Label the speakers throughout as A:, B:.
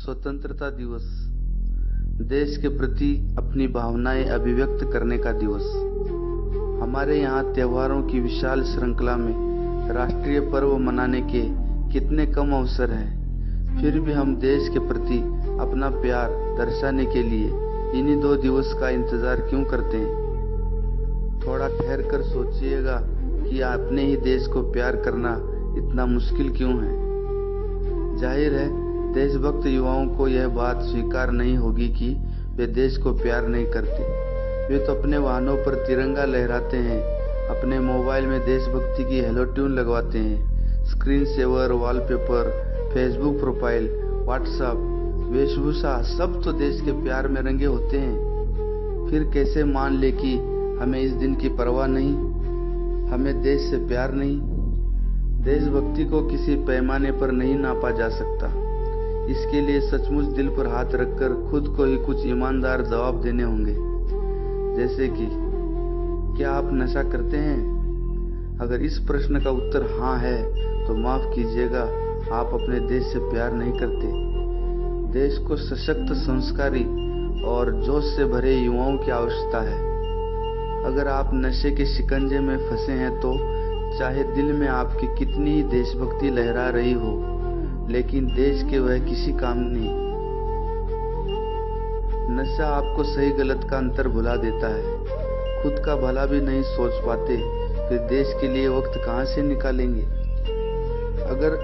A: स्वतंत्रता दिवस देश के प्रति अपनी भावनाएं अभिव्यक्त करने का दिवस। हमारे यहाँ त्योहारों की विशाल श्रृंखला में राष्ट्रीय पर्व मनाने के कितने कम अवसर हैं, फिर भी हम देश के प्रति अपना प्यार दर्शाने के लिए इन्हीं 2 दिवस का इंतजार क्यों करते हैं। थोड़ा ठहर कर सोचिएगा कि अपने ही देश को प्यार करना इतना मुश्किल क्यों है। जाहिर है देशभक्त युवाओं को यह बात स्वीकार नहीं होगी कि वे देश को प्यार नहीं करते। वे तो अपने वाहनों पर तिरंगा लहराते हैं, अपने मोबाइल में देशभक्ति की हेलो ट्यून लगवाते हैं, screen saver, wallpaper, Facebook profile, WhatsApp, वेशभूषा सब तो देश के प्यार में रंगे होते हैं। फिर कैसे मान ले कि हमें इस दिन की परवाह नहीं, हमें देश से प्यार नहीं। देशभक्ति को किसी पैमाने पर नहीं नापा जा सकता। इसके लिए सचमुच दिल पर हाथ रखकर खुद को ही कुछ ईमानदार जवाब देने होंगे, जैसे कि क्या आप नशा करते हैं? अगर इस प्रश्न का उत्तर हाँ है तो माफ कीजिएगा, आप अपने देश से प्यार नहीं करते। देश को सशक्त, संस्कारी और जोश से भरे युवाओं की आवश्यकता है। अगर आप नशे के शिकंजे में फंसे हैं तो चाहे दिल में आपकी कितनी ही देशभक्ति लहरा रही हो, लेकिन देश के वह किसी काम नहीं। नशा आपको सही गलत का अंतर भुला देता है। खुद का भला भी नहीं सोच पाते, फिर देश के लिए वक्त कहाँ से निकालेंगे। अगर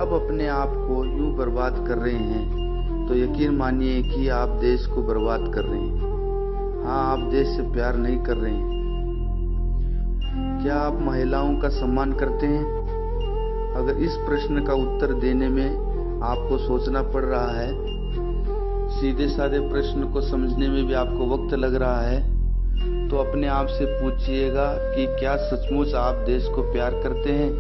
A: अब अपने आप को यूं बर्बाद कर रहे हैं तो यकीन मानिए कि आप देश को बर्बाद कर रहे हैं। हाँ, आप देश से प्यार नहीं कर रहे हैं। क्या आप महिलाओं का सम्मान करते हैं? अगर इस प्रश्न का उत्तर देने में आपको सोचना पड़ रहा है, सीधे साधे प्रश्न को समझने में भी आपको वक्त लग रहा है, तो अपने आप से पूछिएगा कि क्या सचमुच आप देश को प्यार करते हैं?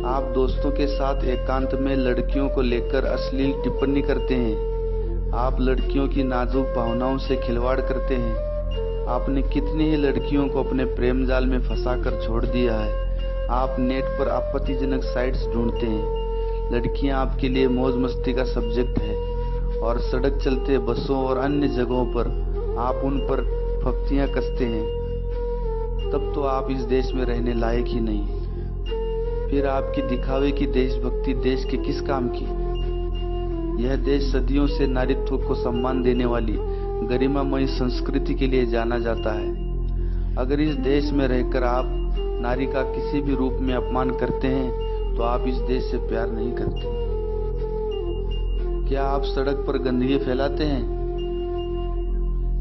A: आप दोस्तों के साथ एकांत में लड़कियों को लेकर अश्लील टिप्पणी करते हैं। आप लड़कियों की नाजुक भावनाओं से खिलवाड़ करते हैं। आपने कितनी ही लड़कियों को अपने प्रेम जाल में फंसाकर छोड़ दिया है। आप नेट पर आपत्तिजनक साइट्स ढूंढते हैं। लड़कियां आपके लिए मौज मस्ती का सब्जेक्ट है और सड़क चलते बसों और अन्य जगहों पर आप उन पर फप्तियां कसते हैं। तब तो आप इस देश में रहने लायक ही नहीं। फिर आपकी दिखावे की देशभक्ति देश के किस काम की? यह देश सदियों से नारीत्व को सम्मान देने वाली गरिमामयी संस्कृति के लिए जाना जाता है। अगर इस देश में रहकर आप नारी का किसी भी रूप में अपमान करते हैं तो आप इस देश से प्यार नहीं करते। क्या आप सड़क पर गंदगी फैलाते हैं?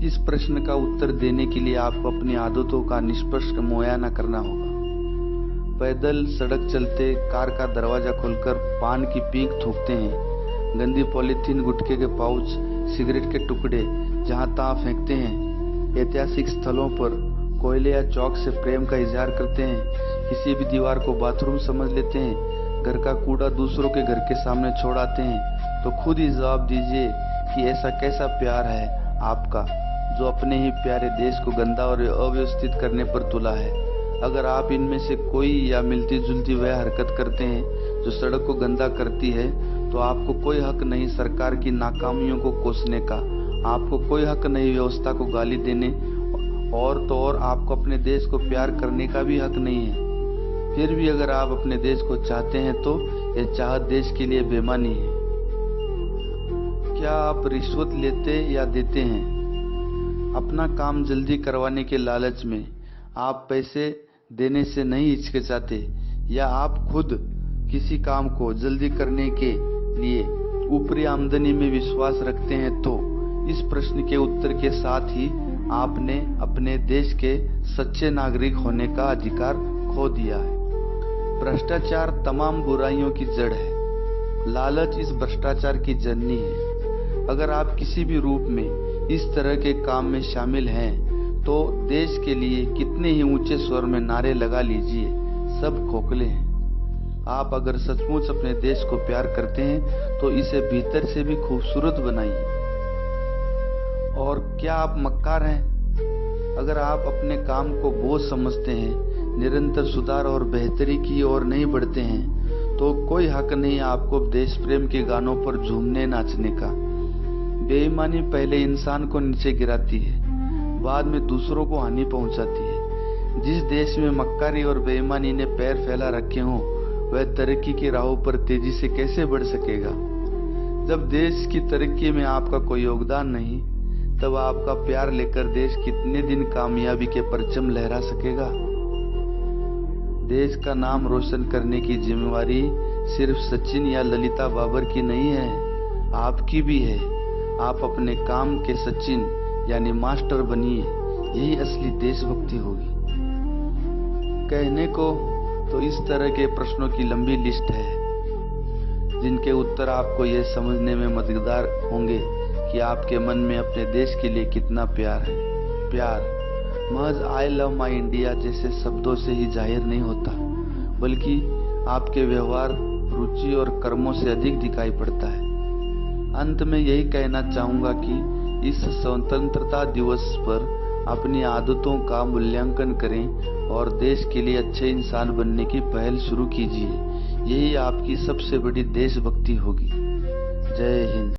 A: इस प्रश्न का उत्तर देने के लिए आपको अपनी आदतों का निष्कर्ष मुआयना करना होगा। पैदल सड़क चलते कार का दरवाजा खोलकर पान की पीक थूकते हैं, गंदी पॉलीथीन, गुटखे के पाउच, सिगरेट के टुकड़े जहां तहां फेंकते हैं। ऐतिहासिक स्थलों पर कोयले या चौक से प्रेम का इजहार करते हैं। किसी भी दीवार को बाथरूम समझ लेते हैं। घर का कूड़ा दूसरों के घर के सामने छोड़ आते हैं। तो खुद ही जवाब दीजिए कि ऐसा कैसा प्यार है आपका जो अपने ही प्यारे देश को गंदा और अव्यवस्थित करने पर तुला है। अगर आप इनमें से कोई या मिलती जुलती वह हरकत करते हैं जो सड़क को गंदा करती है, तो आपको कोई हक नहीं सरकार की नाकामियों को कोसने का। आपको कोई हक नहीं व्यवस्था को गाली देने, और तो और आपको अपने देश को प्यार करने का भी हक नहीं है। फिर भी अगर आप अपने देश को चाहते हैं तो यह चाहत देश के लिए बेईमानी है। क्या आप रिश्वत लेते या देते हैं? अपना काम जल्दी करवाने के लालच में आप पैसे देने से नहीं हिचकिचाते, या आप खुद किसी काम को जल्दी करने के लिए ऊपरी आमदनी में विश्वास रखते हैं, तो इस प्रश्न के उत्तर के साथ ही आपने अपने देश के सच्चे नागरिक होने का अधिकार खो दिया है। भ्रष्टाचार तमाम बुराइयों की जड़ है। लालच इस भ्रष्टाचार की जननी है। अगर आप किसी भी रूप में इस तरह के काम में शामिल हैं तो देश के लिए कितने ही ऊंचे स्वर में नारे लगा लीजिए, सब खोखले हैं। आप अगर सचमुच अपने देश को प्यार करते हैं तो इसे भीतर से भी खूबसूरत बनाइए। और क्या आप मक्कार हैं? अगर आप अपने काम को बोझ समझते हैं, निरंतर सुधार और बेहतरी की ओर नहीं बढ़ते हैं, तो कोई हक नहीं आपको देश प्रेम के गानों पर झूमने नाचने का। बेईमानी पहले इंसान को नीचे गिराती है, बाद में दूसरों को हानि पहुंचाती है। जिस देश में मक्कारी और बेईमानी ने पैर फैला रखे हों, वह तरक्की की राहों पर तेजी से कैसे बढ़ सकेगा। जब देश की तरक्की में आपका कोई योगदान नहीं, तब आपका प्यार लेकर देश कितने दिन कामयाबी के परचम लहरा सकेगा। देश का नाम रोशन करने की जिम्मेवारी सिर्फ सचिन या ललिता बाबर की नहीं है, आपकी भी है। आप अपने काम के सचिन यानी मास्टर बनिए, यही असली देशभक्ति होगी। कहने को तो इस तरह के प्रश्नों की लंबी लिस्ट है, जिनके उत्तर आपको यह समझने में मददगार होंगे कि आपके मन में अपने देश के लिए कितना प्यार है। प्यार महज आई लव माई इंडिया जैसे शब्दों से ही जाहिर नहीं होता, बल्कि आपके व्यवहार, रुचि और कर्मों से अधिक दिखाई पड़ता है। अंत में यही कहना चाहूंगा कि इस स्वतंत्रता दिवस पर अपनी आदतों का मूल्यांकन करें और देश के लिए अच्छे इंसान बनने की पहल शुरू कीजिए। यही आपकी सबसे बड़ी देशभक्ति होगी। जय हिंद।